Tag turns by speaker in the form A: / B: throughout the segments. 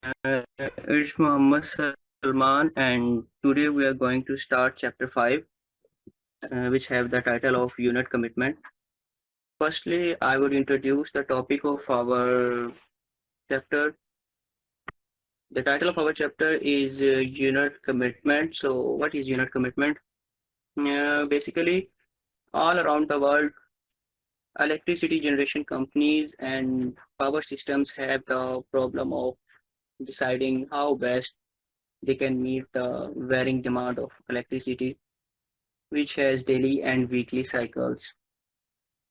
A: It's Muhammad Salman, and today we are going to start chapter 5, which have the title of Unit Commitment. Firstly, I would introduce the topic of our chapter. The title of our chapter is Unit Commitment. So, what is unit commitment? Basically, all around the world, electricity generation companies and power systems have the problem of deciding how best they can meet the varying demand of electricity, which has daily and weekly cycles.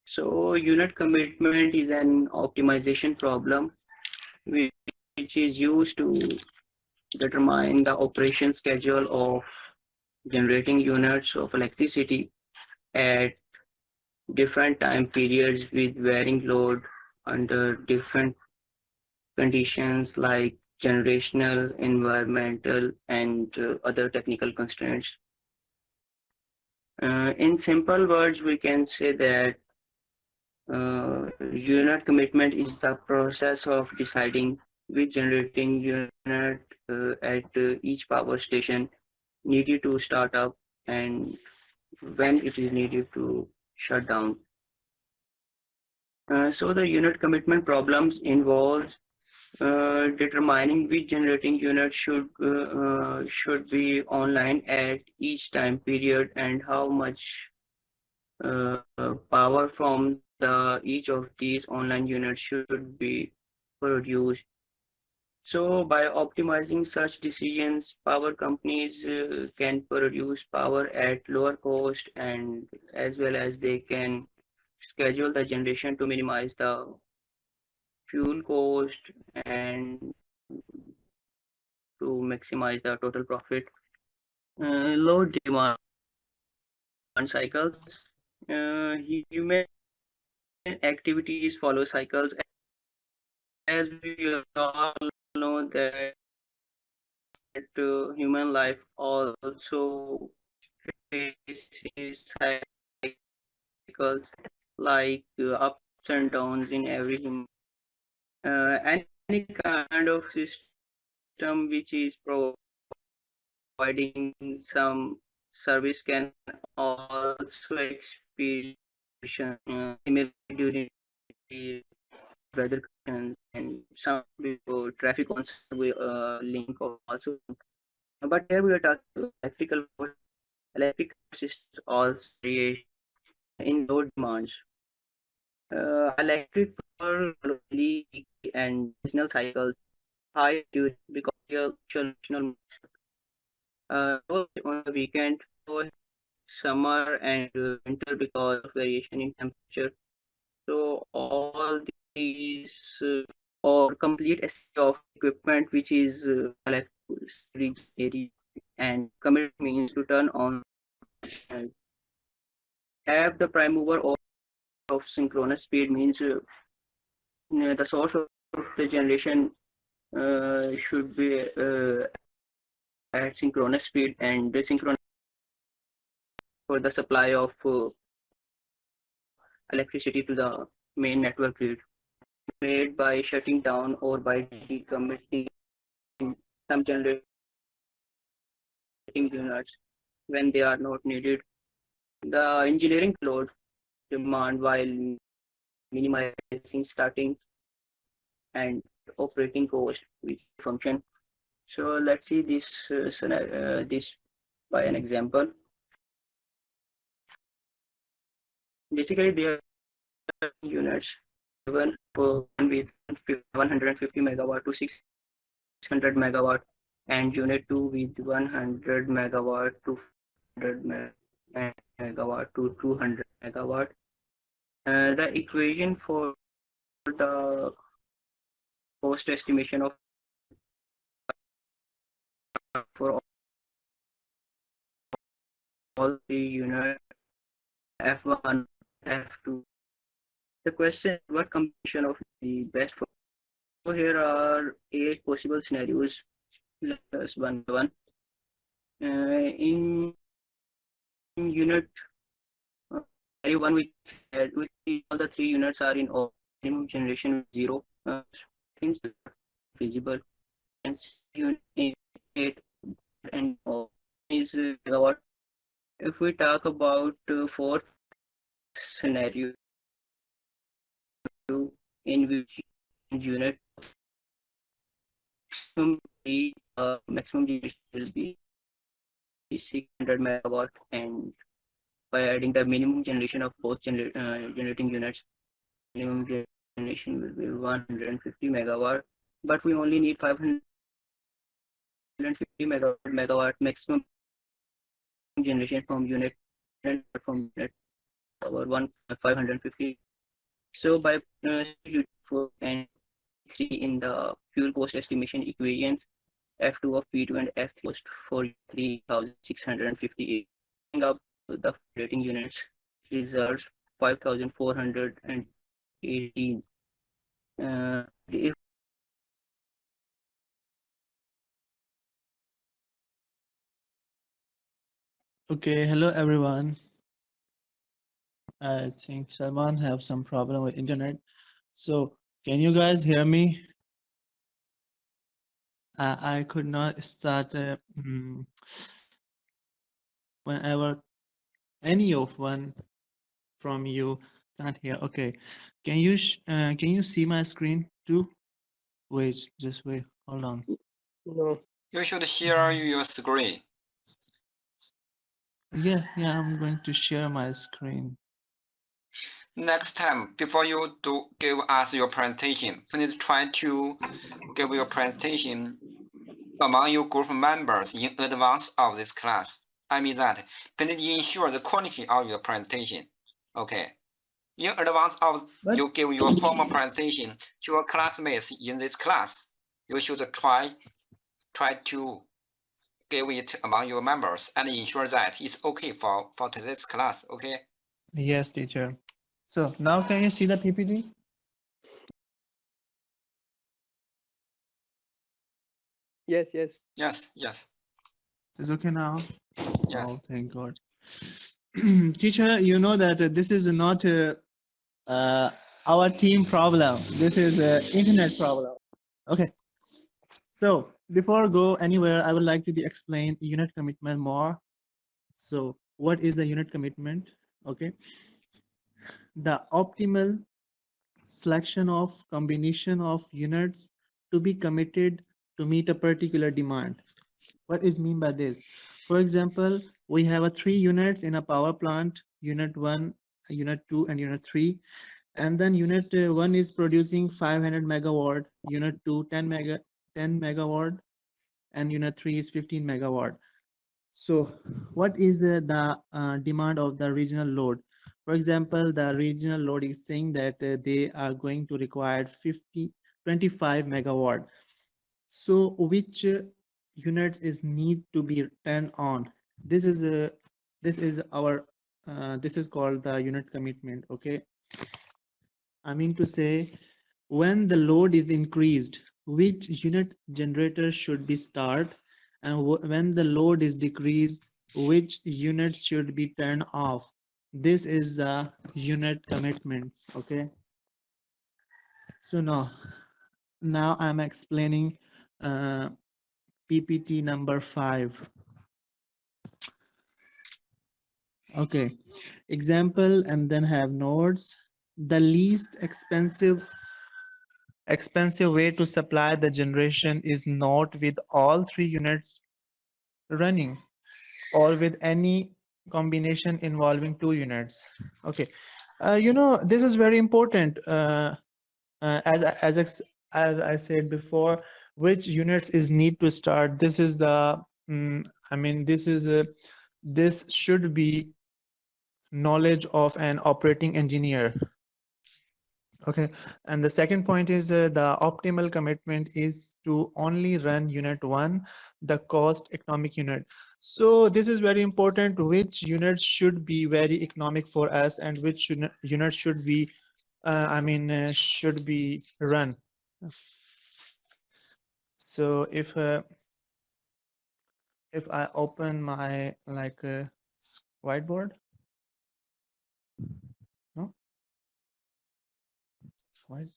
A: So unit commitment is an optimization problem which is used to determine the operation schedule of generating units of electricity at different time periods with varying load under different conditions like generational, environmental, and other technical constraints. In simple words, we can say that unit commitment is the process of deciding which generating unit at each power station needed to start up and when it is needed to shut down. So the unit commitment problems involves determining which generating unit should be online at each time period and how much power from each of these online units should be produced. So by optimizing such decisions, power companies can produce power at lower cost, and as well as they can schedule the generation to minimize the fuel cost and to maximize the total profit. Low demand cycles. Human activities follow cycles. As we all know that human life also faces cycles like ups and downs in every human. Any kind of system which is providing some service can also experience similar during the weather conditions, and some traffic also link also. But here we are talking about electrical systems also variation in load demands. Electric power globally and seasonal cycles high during because of traditional low on the weekend for summer and winter because of variation in temperature. So all these or complete assembly of equipment which is area and commit means to turn on and have the prime mover of synchronous speed means the source of the generation should be at synchronous speed and desynchronous for the supply of electricity to the main network grid made by shutting down or by decommitting some generating units when they are not needed. The engineering load demand while minimizing starting and operating cost with function. So let's see this this by an example. Basically, there are units given with 150 megawatt to 600 megawatt, and unit 2 with 100 megawatt to 100 megawatt to 200 megawatt. The equation for the cost estimation of for all the units F1, F2. The question is what combination of the best for. So here are 8 possible scenarios. Let's one by one. In unit one, we said all the 3 units are in optimum generation 0. Things feasible. unit and is megawatt. If we talk about fourth scenario in which unit maximum generation will be 600 megawatt, and by adding the minimum generation of both generating units, minimum generation will be 150 megawatt, but we only need 550 megawatt maximum generation from unit from unit power 550. So by and 3 in the fuel cost estimation equations, F2 of P2 and F3 cost for 3,658. Up the rating units results 5,418. If
B: Okay, hello everyone. I think Salman have some problem with internet. So can you guys hear me? I could not start whenever any of one from you can't hear. Okay, can you see my screen too? Wait, just wait. Hold on.
A: no.
C: You should share your screen.
B: Yeah, I'm going to share my screen.
C: Next time, before you give us your presentation, please try to give your presentation among your group members in advance of this class. I mean that, please ensure the quality of your presentation. Okay. In advance of you give your formal presentation to your classmates in this class, you should try to give it among your members and ensure that it's okay for today's class. Okay.
B: Yes, teacher. So now can you see the PPT?
A: Yes.
C: Yes.
B: Is okay now?
C: Yes.
B: Oh, thank God. Teacher, you know that this is not our team problem. This is an internet problem. Okay. So before go anywhere, I would like to be explain unit commitment more. So what is the unit commitment? Okay. The optimal selection of combination of units to be committed to meet a particular demand. What is mean by this? For example, we have a 3 units in a power plant, unit 1, unit 2, and unit 3. And then unit 1 is producing 500 megawatt, unit 2 10 megawatt, and unit 3 is 15 megawatt. So what is the demand of the regional load? For example, the regional load is saying that they are going to require 25 megawatt. So which units is need to be turned on? This is our this is called the unit commitment. Okay, I mean to say, when the load is increased, which unit generator should be start, and when the load is decreased, which unit should be turned off. This is the unit commitments. Okay, so now I'm explaining PPT number 5. Okay, example, and then have nodes. The least expensive way to supply the generation is not with all 3 units running, or with any combination involving 2 units. Okay, you know, this is very important. As I said before, which units is need to start. This is the I mean, this should be knowledge of an operating engineer. Okay, and the second point is the optimal commitment is to only run unit 1, the cost economic unit. So this is very important, which units should be very economic for us, and which unit should be should be run. So if I open my whiteboard, no, white.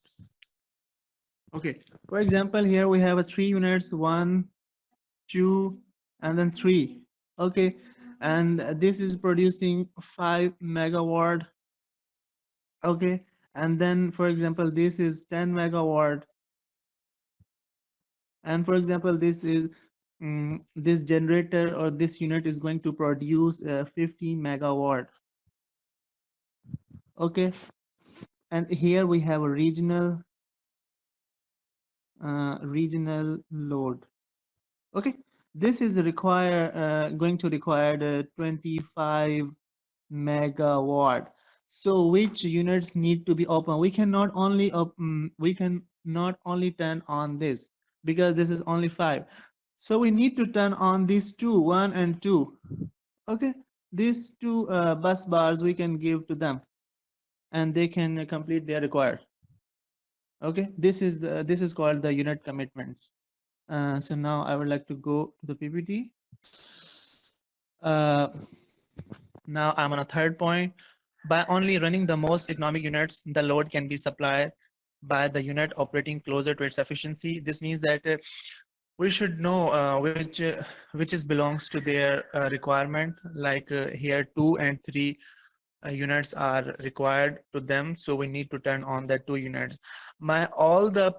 B: Okay, for example, here we have a 3 units, 1, 2, and then 3. Okay, and this is producing 5 megawatt. Okay, and then for example, this is 10 megawatt, and for example, this is this generator or this unit is going to produce 50 megawatt. Okay, and here we have a regional load. Okay, this is going to require 25 megawatt. So which units need to be open? We cannot only turn on this because this is only 5. So we need to turn on these two, 1 and 2. Okay, these two bus bars we can give to them, and they can complete their required. Okay, this is called the unit commitments. So now I would like to go to the PPT. Now I'm on a third point. By only running the most economic units, the load can be supplied by the unit operating closer to its efficiency. This means that we should know which is belongs to their requirement. Like here 2 and 3 units are required to them, so we need to turn on the 2 units. My all the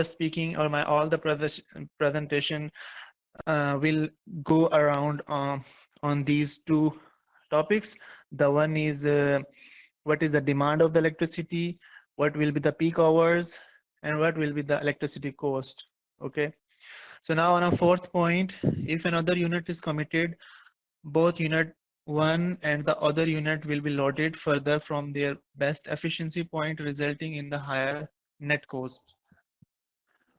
B: speaking or my all the presentation will go around on these 2 topics. The one is what is the demand of the electricity, what will be the peak hours, and what will be the electricity cost. Okay, so now on a fourth point, if another unit is committed, both unit 1 and the other unit will be loaded further from their best efficiency point, resulting in the higher net cost.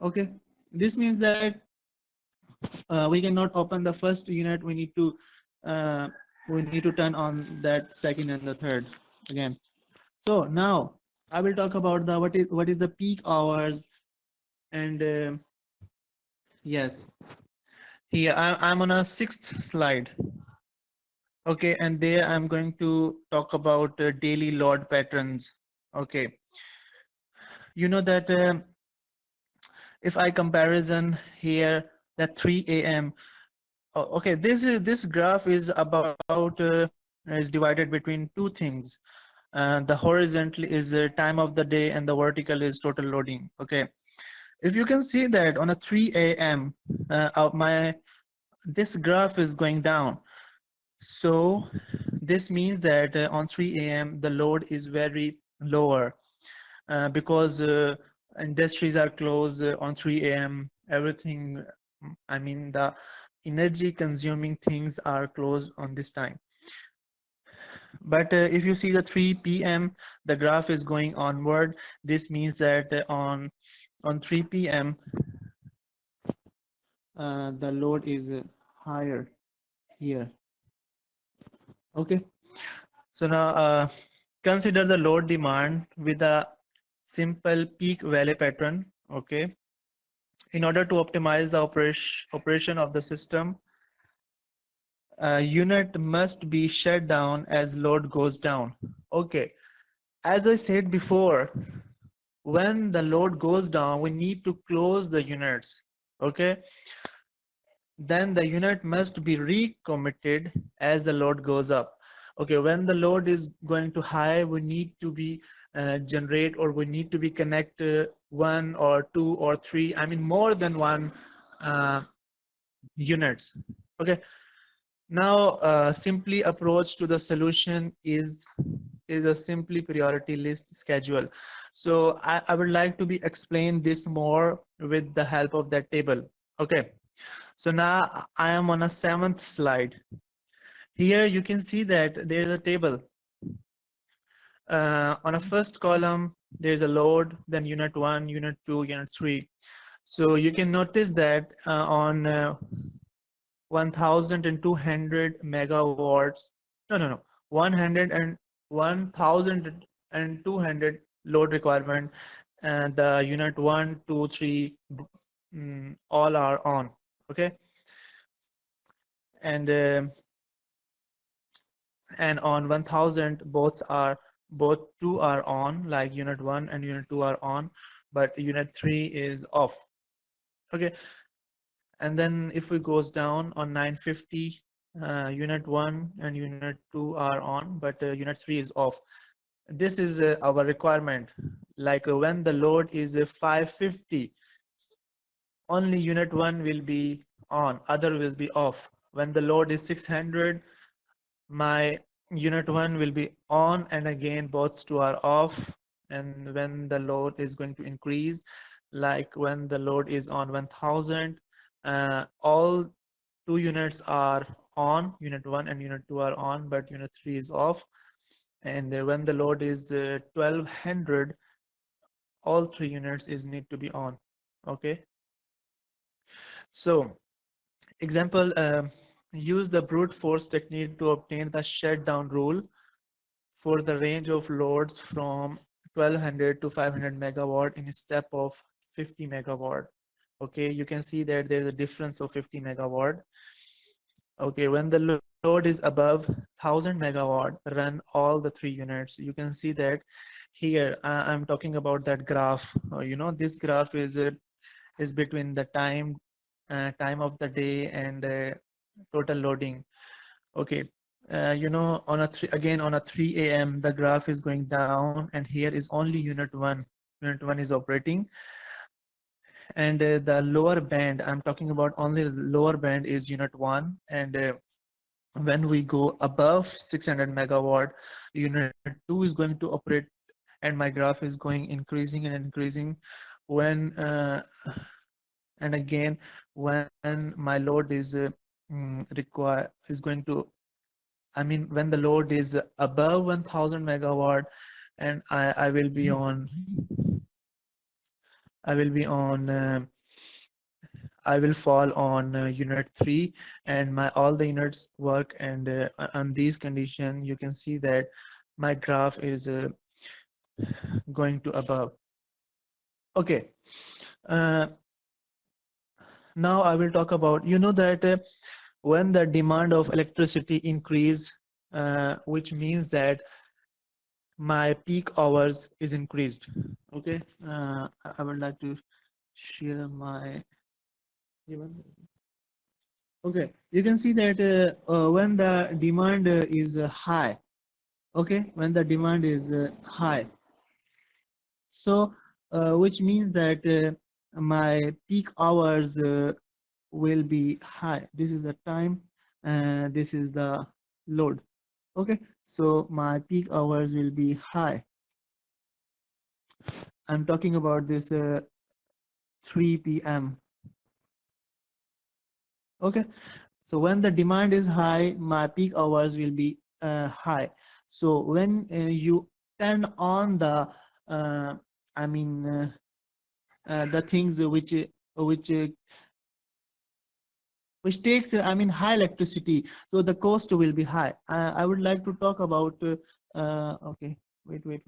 B: Okay, this means that we cannot open the first unit. We need to turn on that second and the third again. So now I will talk about the what is the peak hours, and yes, here I'm on a 6th slide. Okay, and there I'm going to talk about daily load patterns. Okay, you know that if I comparison here that 3 a.m. Okay, this graph is about is divided between 2 things. The horizontal is the time of the day and the vertical is total loading. Okay, if you can see that on a 3 a.m. This graph is going down. So this means that on 3 a.m. the load is very lower because industries are closed on 3 a.m. Everything, I mean the energy consuming things are closed on this time. But if you see the 3 p.m. the graph is going onward. This means that on 3 p.m. The load is higher here. Okay, so now consider the load demand with a simple peak valley pattern. Okay, in order to optimize the operation of the system, unit must be shut down as load goes down. Okay, as I said before, when the load goes down, we need to close the units. Okay, then the unit must be recommitted as the load goes up. Okay, when the load is going to high, we need to be generate, or we need to be connect 1 or 2 or 3, I mean more than 1 units. Okay, now simply approach to the solution is a simply priority list schedule. So I would like to be explain this more with the help of that table. Okay, so now I am on a 7th slide. Here you can see that there is a table. On a first column, there's a load, then unit 1, unit 2, unit 3. So you can notice that on 1200 megawatts, no, 1200 load requirement, and the unit 1, 2, 3 all are on. Okay, and on 1000 both 2 are on, like unit 1 and unit 2 are on. but unit 3 is off. Okay, and then if we goes down on 950, unit 1 and unit 2 are on, but unit 3 is off. This is our requirement. Like when the load is 550, only unit 1 will be on, other will be off. When the load is 600, my unit 1 will be on, and again both two are off. And when the load is going to increase, like when the load is on 1000, all two units are on, unit 1 and unit 2 are on, but unit 3 is off. And when the load is 1200, all three units is need to be on. Okay, so example, use the brute force technique to obtain the shutdown rule for the range of loads from 1200 to 500 megawatt in a step of 50 megawatt. Okay, you can see that there's a difference of 50 megawatt. Okay, when the load is above 1000 megawatt, run all the three units. You can see that here. I'm talking about that graph. You know, this graph is between the time of the day and total loading. Okay, you know, on a again on a 3 a.m. the graph is going down, and here is only unit 1. Unit 1 is operating, and the lower band, I'm talking about only the lower band, is unit 1. And when we go above 600 megawatt, unit 2 is going to operate, and my graph is going increasing and increasing. When and again, when my load is going to, I mean, when the load is above 1000 megawatt, and I will be on, I will be on, I will fall on unit 3, and my all the units work. And on these conditions, you can see that my graph is going to above. Okay, uh, now I will talk about, you know, that when the demand of electricity increase, which means that my peak hours is increased. Okay, I would like to share my okay, you can see that when the demand is high. Okay, when the demand is high, so which means that my peak hours will be high. This is the time, this is the load. Okay, so my peak hours will be high. I'm talking about this 3 p.m. Okay, so when the demand is high, my peak hours will be high. So when you turn on the I mean the things which uh, which takes I mean high electricity, so the cost will be high. I would like to talk about okay, wait.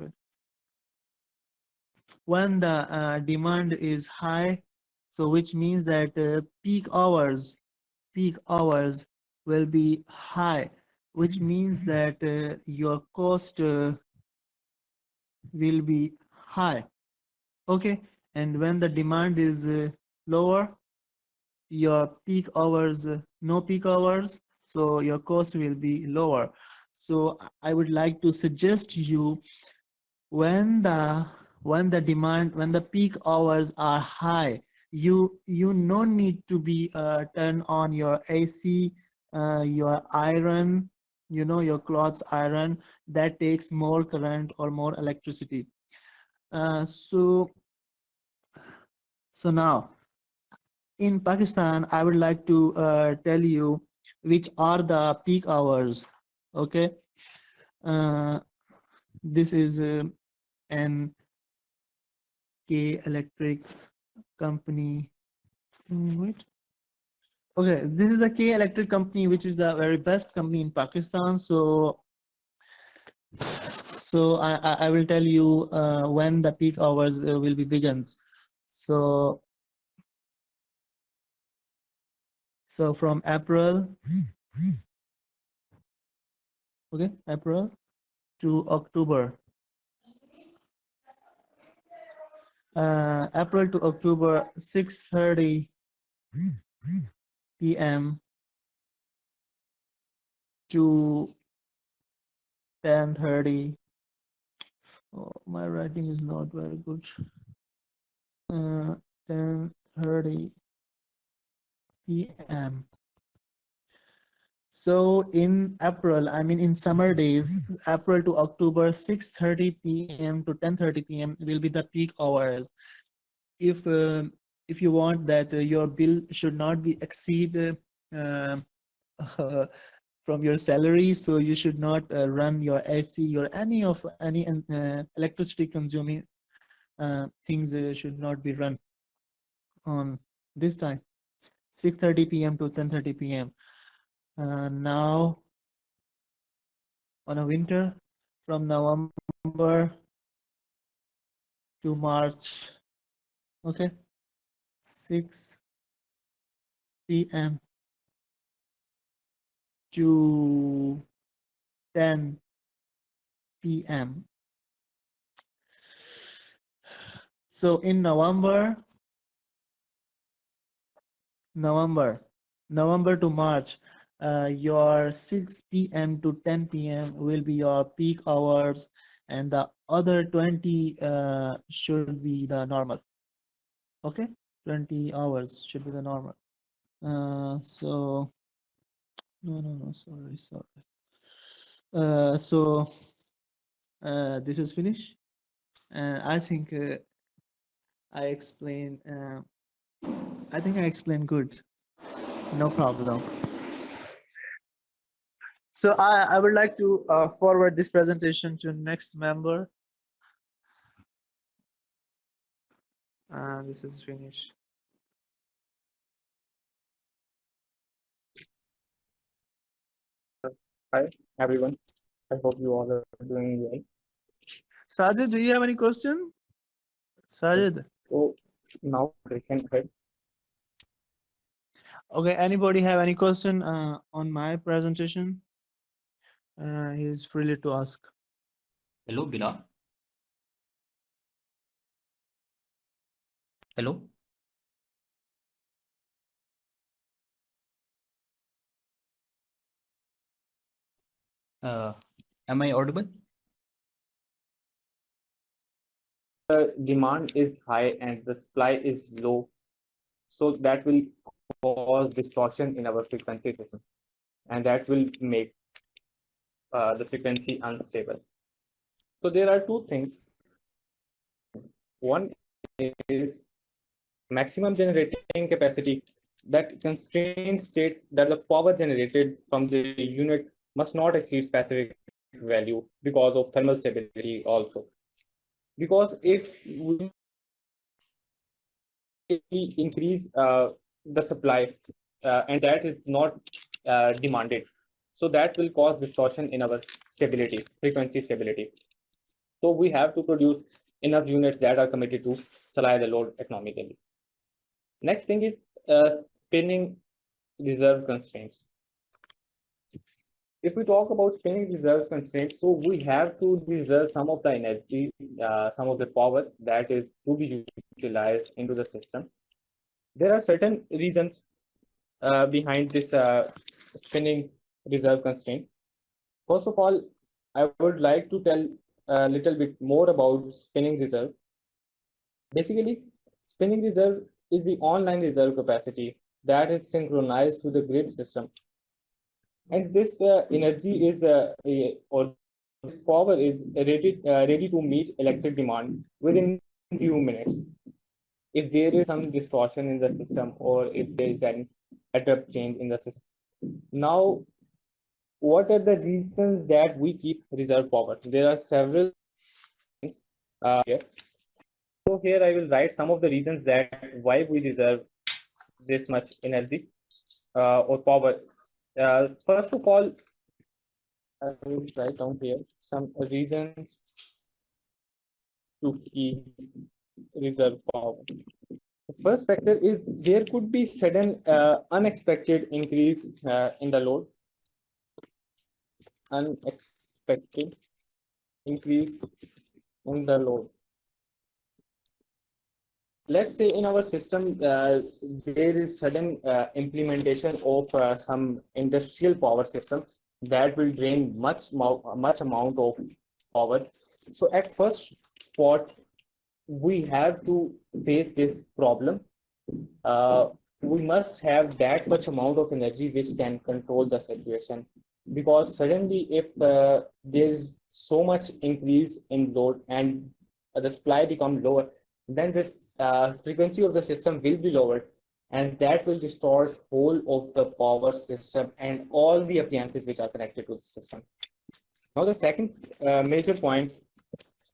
B: When the demand is high, so which means that peak hours will be high, which means that your cost will be high. Okay, and when the demand is lower, your peak hours, no peak hours, so your cost will be lower. So I would like to suggest you, when the demand, when the peak hours are high, you no need to be turn on your AC, your iron, you know, your clothes iron, that takes more current or more electricity. So now in Pakistan, I would like to tell you which are the peak hours. Okay, uh, this is an K Electric company. Wait. Okay, this is the K Electric company, which is the very best company in Pakistan. So I will tell you when the peak hours will be begins. So from April, okay, April to October. April to October, 6:30 p.m. to 10:30. Oh, my writing is not very good. 10:30 p.m. So in April, I mean in summer days, April to October, 6:30 p.m. to 10:30 p.m. will be the peak hours. If you want that your bill should not be exceed from your salary, so you should not run your AC or any electricity consuming things should not be run on this time, 6:30 p.m. to 10:30 p.m. Now on a winter, from November to March, okay, 6 p.m. to 10 p.m. So in November to March, your 6 p.m. to 10 p.m. will be your peak hours, and the other 20 should be the normal. Okay, 20 hours should be the normal. So no, sorry. So this is finished. I think I explained. I think I explained good. No problem. So I would like to forward this presentation to next member. This is finished.
D: Hi, everyone. I hope you all are doing well.
B: Sajid, do you have any question? Sajid.
D: So now we can head.
B: Okay, anybody have any question on my presentation? He is free to ask.
E: Hello, Bilal. Hello. Am I audible?
D: The demand is high and the supply is low, so that will cause distortion in our frequency system, and that will make the frequency unstable. So there are two things. One is maximum generating capacity. That constraint state that the power generated from the unit must not exceed specific value because of thermal stability also. Because if we increase the supply and that is not demanded, so that will cause distortion in our stability, frequency stability. So we have to produce enough units that are committed to supply the load economically. Next thing is spinning reserve constraints. If we talk about spinning reserve constraints, so we have to reserve some of the energy, some of the power that is to be utilized into the system. There are certain reasons behind this spinning reserve constraint. First of all, I would like to tell a little bit more about spinning reserve. Basically, spinning reserve is the online reserve capacity that is synchronized to the grid system. And this energy is or this power is ready to meet electric demand within few minutes. If there is some distortion in the system or if there is an abrupt change in the system. Now, what are the reasons that we keep reserve power? There are several things here. So here I will write some of the reasons that why we reserve this much energy or power. First of all, I will write down here some reasons to keep reserve power. The first factor is there could be sudden unexpected increase in the load. Unexpected increase in the load. let's say in our system, there is sudden implementation of some industrial power system that will drain much amount of power. So at first spot, we have to face this problem. We must have that much amount of energy which can control the situation, because suddenly if there is so much increase in load and the supply become lower, then this frequency of the system will be lowered, and that will distort whole of the power system and all the appliances which are connected to the system. Now the second major point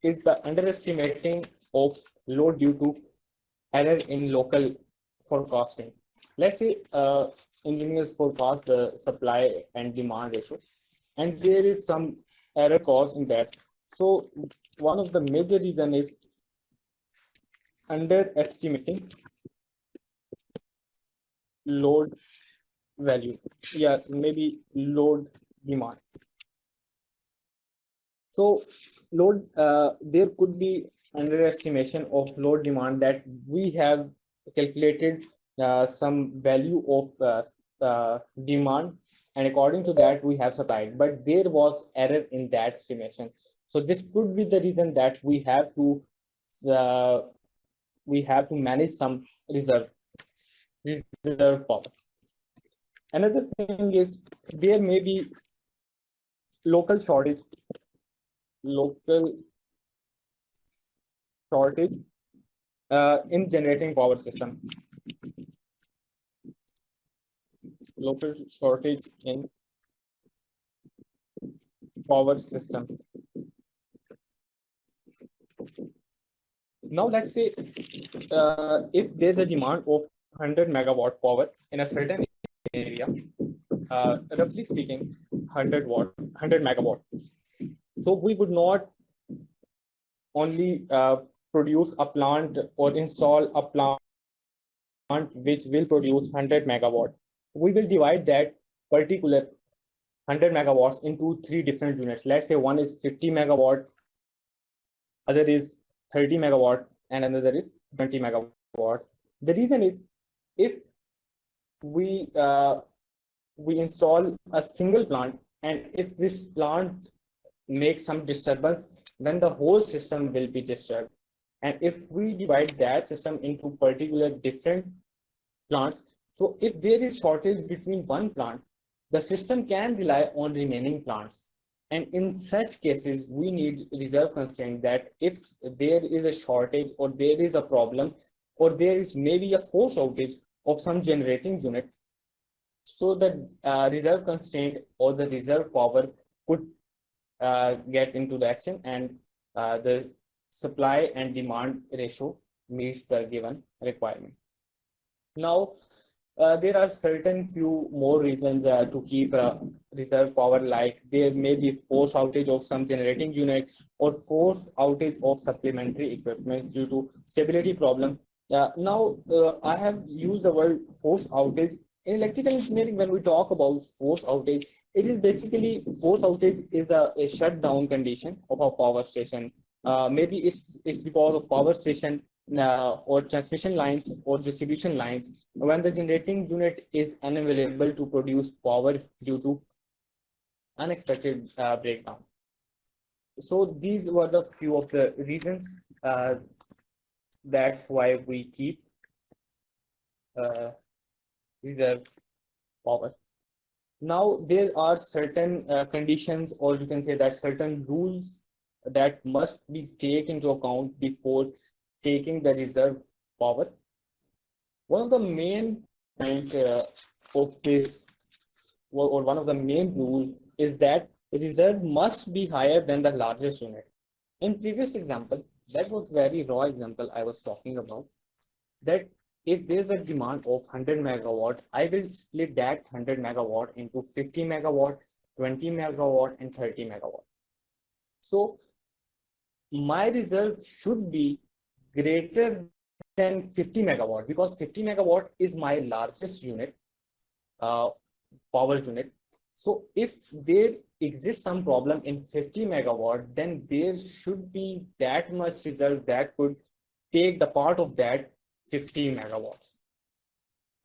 D: is the underestimating of load due to error in local forecasting. Let's say engineers forecast the supply and demand ratio, and there is some error caused in that. So one of the major reason is underestimating load value. Yeah, maybe load demand. So load, there could be underestimation of load demand, that we have calculated some value of demand, and according to that we have supplied, but there was error in that estimation. So this could be the reason that we have to manage some reserve power. Another thing is there may be local shortage in generating power system. Local shortage in power system. Now let's say if there's a demand of 100 megawatt power in a certain area, roughly speaking 100 megawatt. So we would not only produce a plant or install a plant which will produce 100 megawatt. We will divide that particular 100 megawatts into 3 different units. Let's say one is 50 megawatt, other is 30 megawatt, and another is 20 megawatt. The reason is, if we install a single plant, and if this plant makes some disturbance, then the whole system will be disturbed. And if we divide that system into particular different plants, so if there is shortage between one plant, the system can rely on remaining plants. And in such cases, we need reserve constraint, that if there is a shortage or there is a problem, or there is maybe a force outage of some generating unit, so the reserve constraint or the reserve power could get into the action, and the supply and demand ratio meets the given requirement. Now, there are certain few more reasons to keep reserve power, like there may be force outage of some generating unit, or force outage of supplementary equipment due to stability problem. Now, I have used the word force outage. In electrical engineering, when we talk about force outage, it is basically, force outage is a shutdown condition of a power station. Maybe it's because of power station or transmission lines or distribution lines, when the generating unit is unavailable to produce power due to unexpected breakdown. So these were the few of the reasons. That's why we keep reserve power. Now there are certain conditions, or you can say that certain rules that must be taken into account before taking the reserve power. One of the main point of this, or one of the main rule, is that reserve must be higher than the largest unit. In previous example, that was very raw example I was talking about, that if there's a demand of 100 megawatt, I will split that 100 megawatt into 50 megawatt, 20 megawatt, and 30 megawatt. So my reserve should be greater than 50 megawatt, because 50 megawatt is my largest unit, power unit. So if there exists some problem in 50 megawatt, then there should be that much reserve that could take the part of that 50 megawatts.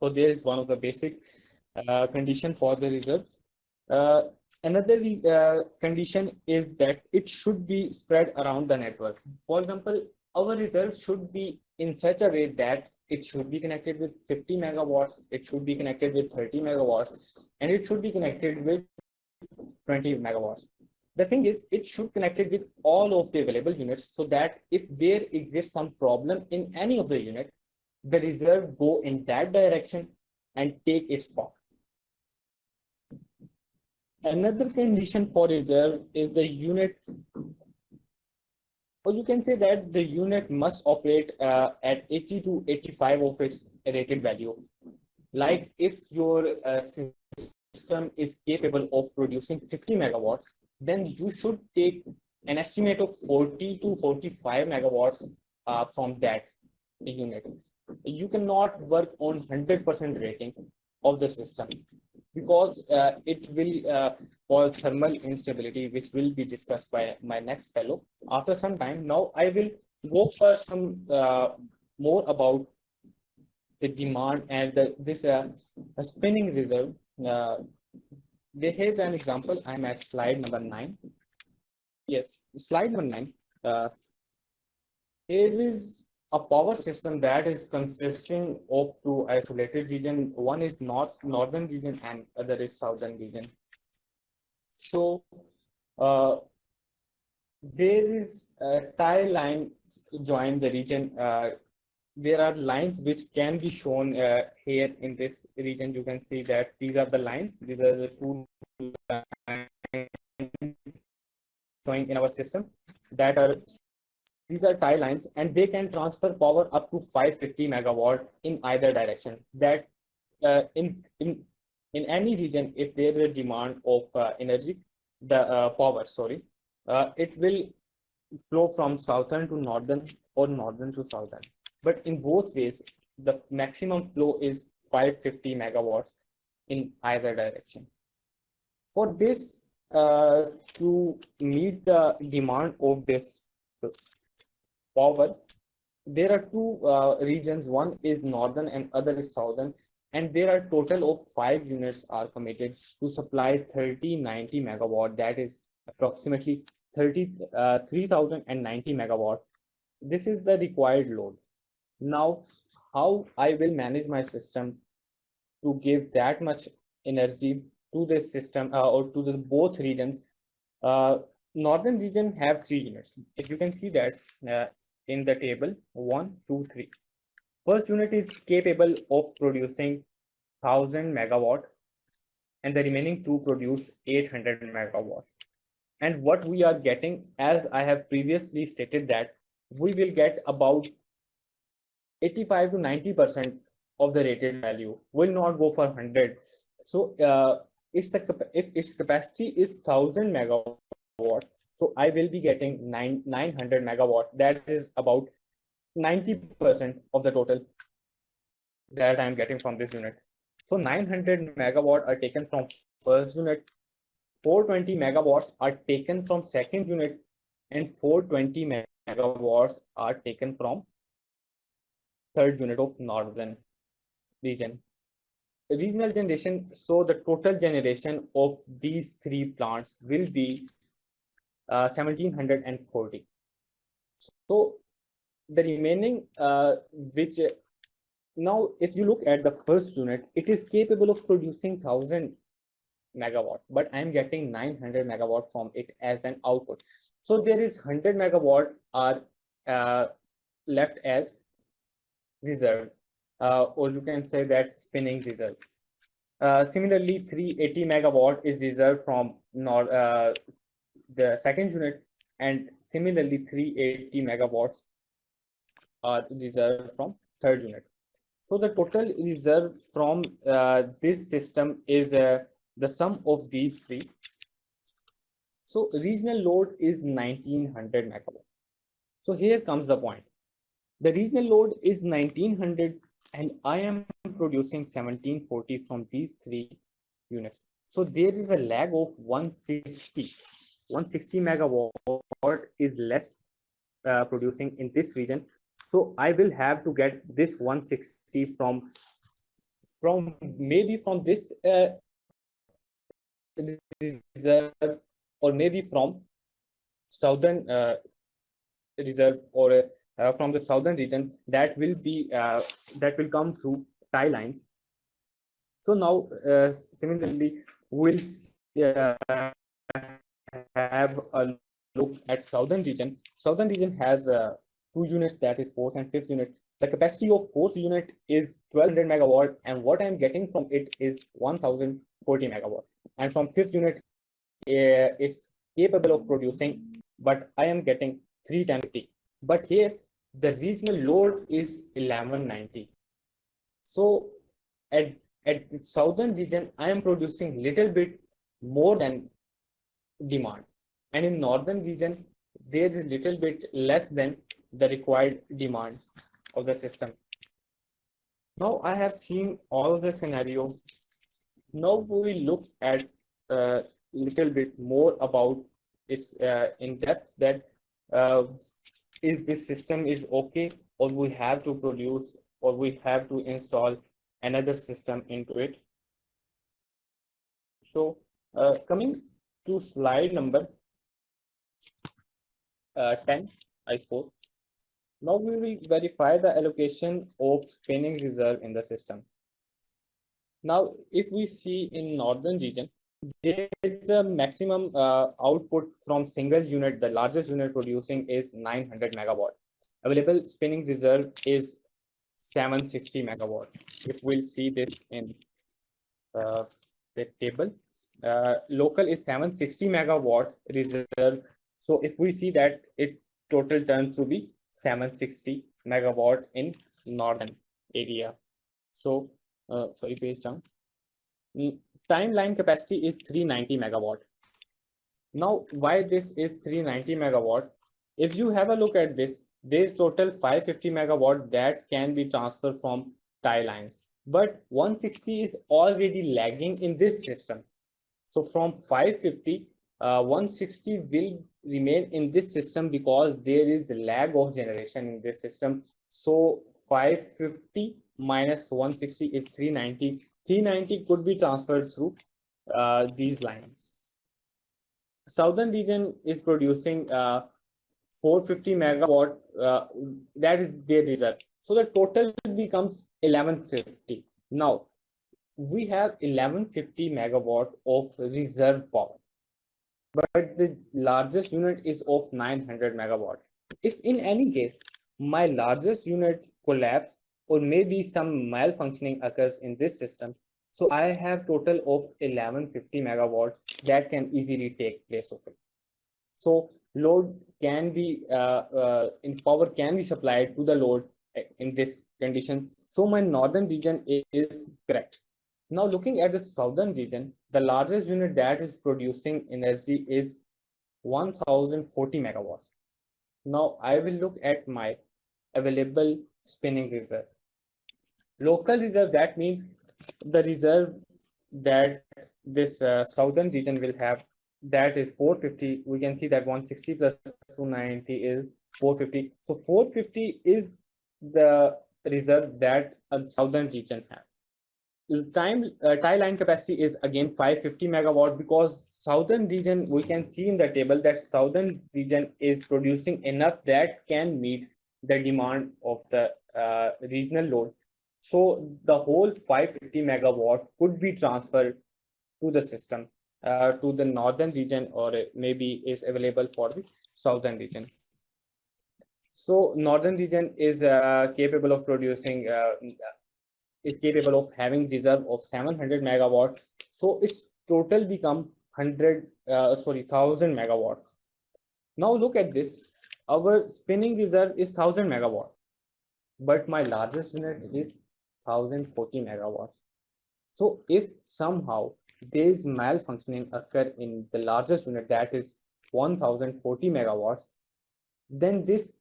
D: So there is one of the basic condition for the reserve. Another condition is that it should be spread around the network. For example, our reserve should be in such a way that it should be connected with 50 megawatts, it should be connected with 30 megawatts, and it should be connected with 20 megawatts. The thing is, it should connected with all of the available units so that if there exists some problem in any of the unit, the reserve go in that direction and take its spot. Another condition for reserve is the unit, or you can say that the unit must operate at 80 to 85 of its rated value. Like if your system is capable of producing 50 megawatts, then you should take an estimate of 40 to 45 megawatts from that unit. You cannot work on 100% rating of the system because it will cause thermal instability, which will be discussed by my next fellow after some time. Now I will go for some more about the demand and this spinning reserve. Here's an example. I'm at slide number 9. Yes, slide number 9. Here is a power system that is consisting of two isolated regions. One is northern region and other is southern region. So there is a tie line join the region. There are lines which can be shown here in this region. You can see that these are the lines. These are the two lines showing in our system that are, these are tie lines, and they can transfer power up to 550 megawatt in either direction. That in any region, if there is a demand of energy, the power, sorry, it will flow from southern to northern or northern to southern. But in both ways, the maximum flow is 550 megawatts in either direction. For this, to meet the demand of this power, there are two regions. One is northern and other is southern, and there are total of 5 units are committed to supply 3090 megawatt. That is approximately 3090 megawatts. This is the required load. Now, how I will manage my system to give that much energy to this system or to the both regions? Northern region have 3 units. If you can see that in the table, 1, 2, 3. First unit is capable of producing 1000 megawatt, and the remaining 2 produce 800 megawatts. And what we are getting, as I have previously stated, that we will get about 85 to 90% of the rated value, will not go for 100. So if its capacity is 1000 megawatt, so I will be getting 900 megawatt. That is about 90% of the total that I am getting from this unit. So 900 megawatt are taken from first unit, 420 megawatts are taken from second unit, and 420 megawatts are taken from third unit of northern region. Regional generation, so the total generation of these 3 plants will be 1740. So the remaining which now if you look at the first unit, it is capable of producing 1000 megawatt, but I'm getting 900 megawatt from it as an output. So there is 100 megawatt are left as reserve, or you can say that spinning reserve. Similarly, 380 megawatt is reserved from the second unit, and similarly 380 megawatts are reserved from third unit. So the total reserve from this system is the sum of these 3. So regional load is 1900 megawatt. So here comes the point. The regional load is 1900 and I am producing 1740 from these 3 units. So there is a lag of 160 megawatt is less producing in this region So I will have to get this 160 from maybe from this reserve, or maybe from southern reserve, or from the southern region that will be that will come through tie lines. So now similarly we'll have a look at southern region. Southern region has two units, that is fourth and fifth unit. The capacity of fourth unit is 1200 megawatt, and what I'm getting from it is 1040 megawatt. And from fifth unit, it's capable of producing, but I am getting 310. But here the regional load is 1190. So at the southern region, I am producing little bit more than demand, and in northern region there is a little bit less than the required demand of the system. Now I have seen all of the scenario. Now we will look at a little bit more about its in depth, that is this system is okay, or we have to produce, or we have to install another system into it. So coming to slide number 10, I suppose. Now we will verify the allocation of spinning reserve in the system. Now, if we see in northern region, there is a maximum output from single unit. The largest unit producing is 900 megawatt. Available spinning reserve is 760 megawatt. If we'll see this in the table, local is 760 megawatt reserve. So if we see that, it total turns to be 760 megawatt in northern area. So sorry, page down. Timeline capacity is 390 megawatt. Now, why this is 390 megawatt? If you have a look at this, there is total 550 megawatt that can be transferred from tie lines, but 160 is already lagging in this system. So from 550, 160 will remain in this system because there is lag of generation in this system. So 550 minus 160 is 390. 390 could be transferred through these lines. Southern region is producing 450 megawatt, that is their reserve. So the total becomes 1150. Now we have 1150 megawatt of reserve power, but the largest unit is of 900 megawatt. If in any case my largest unit collapse, or maybe some malfunctioning occurs in this system, so I have total of 1150 megawatt that can easily take place of it. So load can be in power can be supplied to the load in this condition. So my northern region is correct. Now looking at the southern region, the largest unit that is producing energy is 1040 megawatts. Now I will look at my available spinning reserve. Local reserve, that means the reserve that this southern region will have, that is 450. We can see that 160 plus 290 is 450. So 450 is the reserve that a southern region has. Tie line capacity is again 550 megawatt, because southern region, we can see in the table that southern region is producing enough that can meet the demand of the regional load. So the whole 550 megawatt could be transferred to the system, to the northern region, or maybe is available for the southern region. So northern region is capable of producing is capable of having reserve of 700 megawatt. So its total become 1000 megawatts. Now look at this. Our spinning reserve is 1000 megawatt, but my largest unit is 1040 megawatts. So if somehow there is malfunctioning occur in the largest unit, that is 1040 megawatts, then this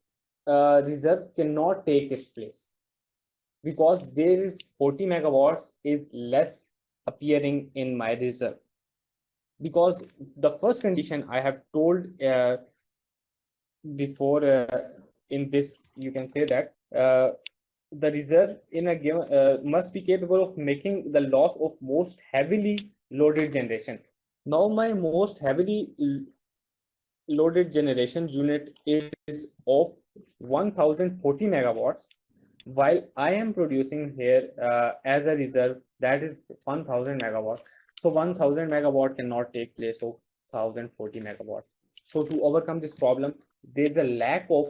D: reserve cannot take its place, because there is 40 megawatts is less appearing in my reserve. Because the first condition I have told before in this you can say that the reserve in a given must be capable of making the loss of most heavily loaded generation. Now my most heavily loaded generation unit is of 1040 megawatts, while I am producing here as a reserve that is 1000 megawatts. So 1000 megawatt cannot take place of 1040 megawatts. So to overcome this problem, there is a lack of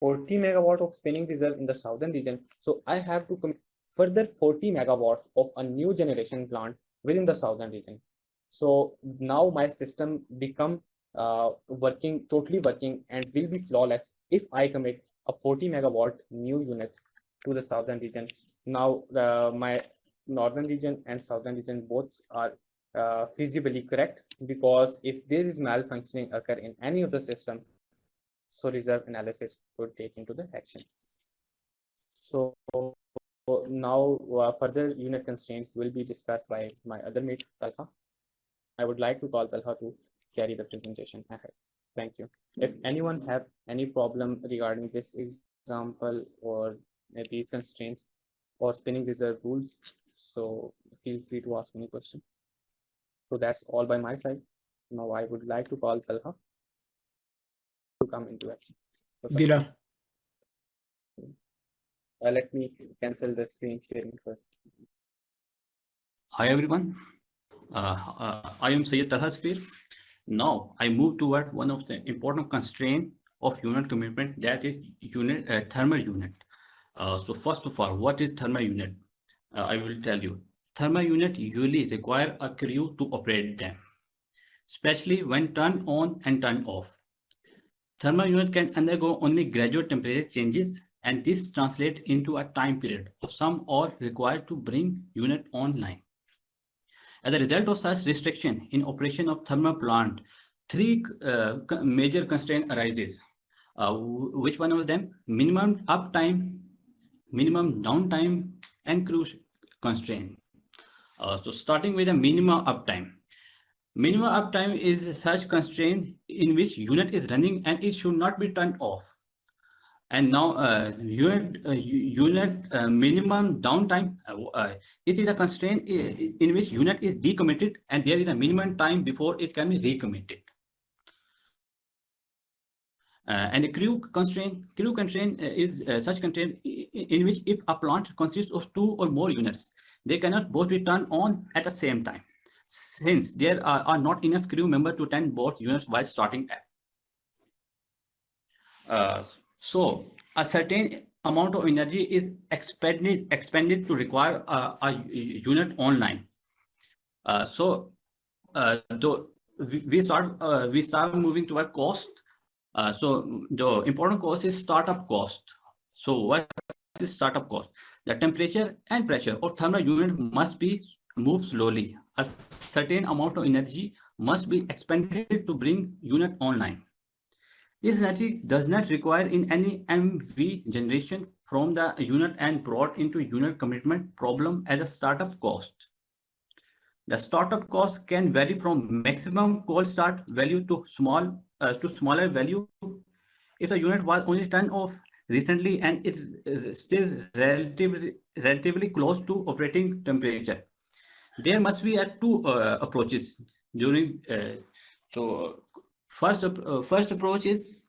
D: 40 megawatt of spinning reserve in the southern region. So I have to commit further 40 megawatts of a new generation plant within the southern region. So now my system become totally working and will be flawless if I commit a 40 megawatt new unit to the southern region. Now my northern region and southern region both are feasibly correct, because if there is malfunctioning occur in any of the system, so reserve analysis could take into the action. So now further unit constraints will be discussed by my other mate Talha. I would like to call Talha to carry the presentation ahead. Thank you. If anyone have any problem regarding this example or these constraints or spinning reserve rules, so feel free to ask any question. So that's all by my side. Now I would like to call Talha to come into action.
B: Bila.
D: Let me cancel the screen sharing first.
E: Hi everyone, I am Syed Talha Safir. Now I move toward one of the important constraints of unit commitment, that is thermal unit. So first of all, what is thermal unit? I will tell you. Thermal unit usually require a crew to operate them, especially when turned on and turned off. Thermal unit can undergo only gradual temperature changes, and this translates into a time period of some hour required to bring unit online. As a result of such restriction in operation of thermal plant, three major constraints arises. Which one of them? Minimum uptime, minimum downtime, and crew constraint. So starting with the minimum uptime. Minimum uptime is such constraint in which unit is running and it should not be turned off. And now unit minimum downtime, it is a constraint in which unit is decommitted and there is a minimum time before it can be recommitted. And the crew constraint is such constraint in which if a plant consists of 2 or more units, they cannot both be turned on at the same time, since there are not enough crew members to turn both units while starting up. So a certain amount of energy is expended to require a unit online. So we start moving toward cost. So the important cost is startup cost. So what is startup cost? The temperature and pressure of thermal unit must be moved slowly. A certain amount of energy must be expended to bring unit online. This energy does not require in any MV generation from the unit and brought into unit commitment problem as a startup cost. The startup cost can vary from maximum cold start value to smaller value. If the unit was only turned off recently and it is still relatively close to operating temperature, there must be two approaches during. So first approach is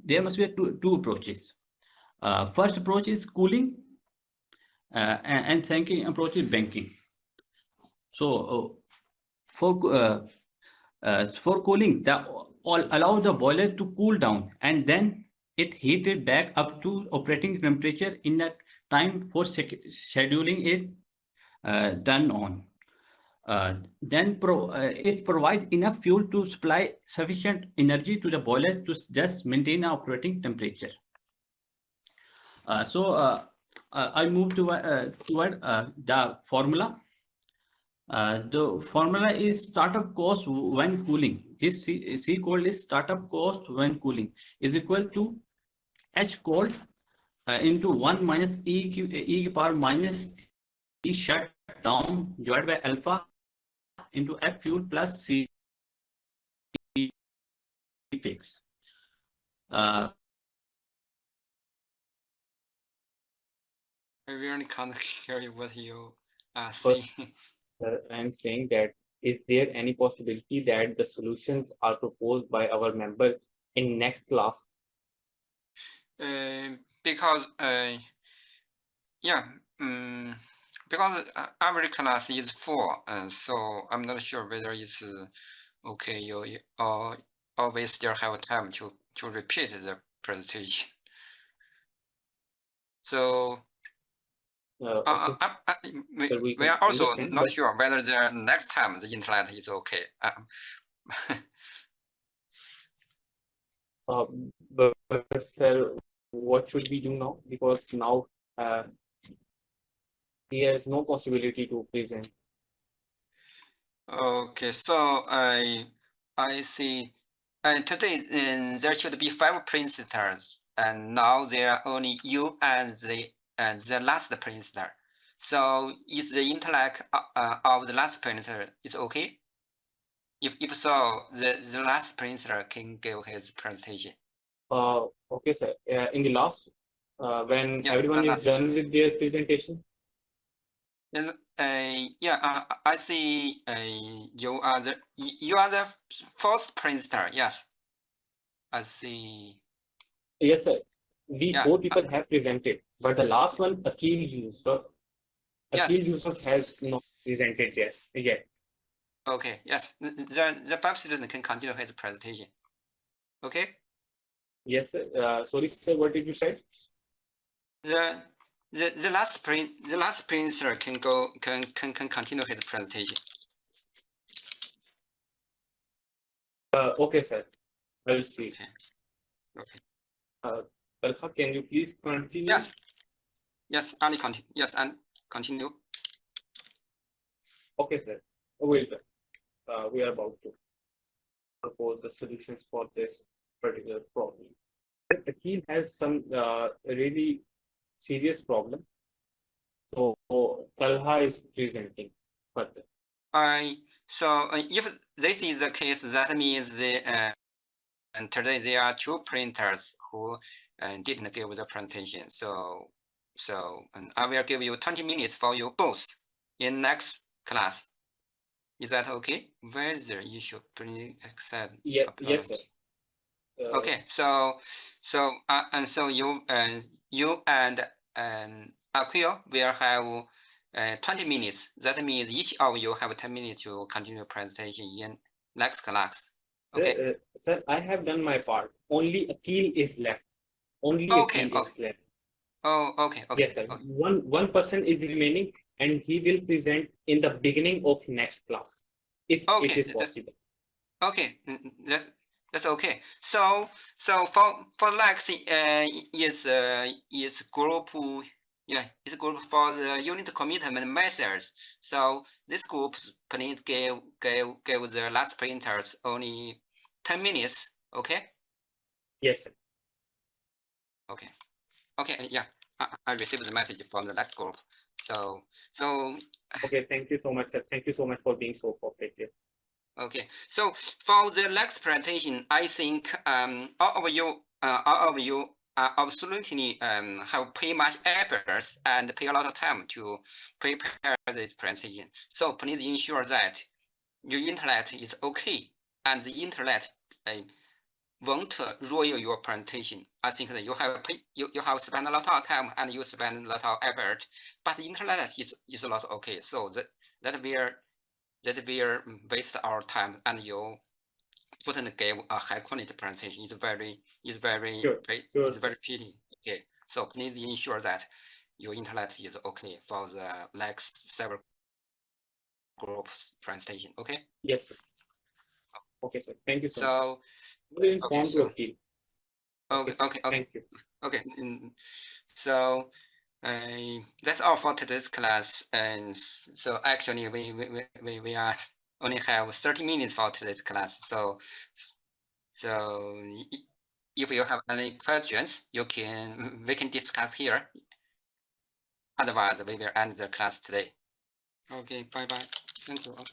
E: there must be two approaches. First approach is cooling, and second approach is banking. So for cooling, allow the boiler to cool down and then it heated back up to operating temperature in that time for scheduling it turn on. Then it provides enough fuel to supply sufficient energy to the boiler to just maintain an operating temperature. So I move toward the formula. The formula is startup cost when cooling. This C cold is startup cost when cooling is equal to H cold into 1 minus e power minus T shut down divided by alpha into F fuel plus C fix.
C: I really can't hear you what you are saying.
D: I'm saying that is there any possibility that the solutions are proposed by our member in next class?
C: Because yeah, because our class is full, so I'm not sure whether it's okay. You always still have time to repeat the presentation. So
D: Okay.
C: we are also
D: Understand,
C: not
D: but
C: sure whether the next time the internet is okay.
D: but sir, what should we do now? Because now he has no possibility to present.
C: Okay, so I see. And today there should be 5 presenters, and now there are only you and the last presenter. So is the intellect of the last presenter is okay? If so, the last presenter can give his presentation.
D: Okay, sir. In the last, when
C: Yes,
D: everyone is
C: last.
D: done with their presentation.
C: Yeah, I see. You are the first presenter. Yes, I see.
D: Yes, sir. We
C: Yeah.
D: 4 people have presented, but the last one, Akil Yusuf.
C: Yes.
D: Akil Yusuf has not presented yet.
C: Okay. Yes. The 5 students can continue his presentation. Okay.
D: Yes, sir. Sorry, sir. What did you say?
C: The last presenter can continue his presentation.
D: Okay, sir. I will see.
C: Okay.
D: Talha, can you please continue?
C: Yes. Yes. Ali continue. Yes, and continue.
D: Okay, sir. Wait. We are about to propose the solutions for this particular problem. Akil has some really serious problem. So Talha is presenting further.
C: So if this is the case, that means and today there are 2 printers who didn't give the presentation. So I will give you 20 minutes for you both in next class. Is that okay? Whether you should accept.
D: Yes, sir.
C: Okay, so you and Aquil will have 20 minutes. That means each of you have 10 minutes to continue presentation in next class. Okay.
D: Sir, I have done my part. Only Akil is left. Only
C: Okay,
D: Akil is left.
C: Oh, okay.
D: Yes, sir. Okay. One person is remaining, and he will present in the beginning of next class, if it is possible.
C: Okay, that's okay. So for Lexi, is group, yeah, it's group for the unit commitment methods. So this group please give the last printers only 10 minutes. Okay.
D: Yes, sir.
C: Okay. Yeah, I received the message from the last group. So.
D: Okay, thank you so much, sir. Thank you so much for being so cooperative.
C: Okay, so for the next presentation, I think all of you absolutely have pay much efforts and pay a lot of time to prepare this presentation. So please ensure that your intellect is okay and the intellect won't ruin your presentation. I think that you have spent a lot of time and you spend a lot of effort, but the internet is not okay. So that will waste our time, and you wouldn't give a high quality presentation. It's very pity. Okay, so please ensure that your internet is okay for the next several groups presentation. Okay.
D: Yes, sir. Okay, sir. Thank you so much.
C: So
D: Okay.
C: Thank you. Okay. So that's all for today's class. And so actually we are only have 30 minutes for today's class. So if you have any questions, we can discuss here. Otherwise, we will end the class today. Okay, bye. Thank you all.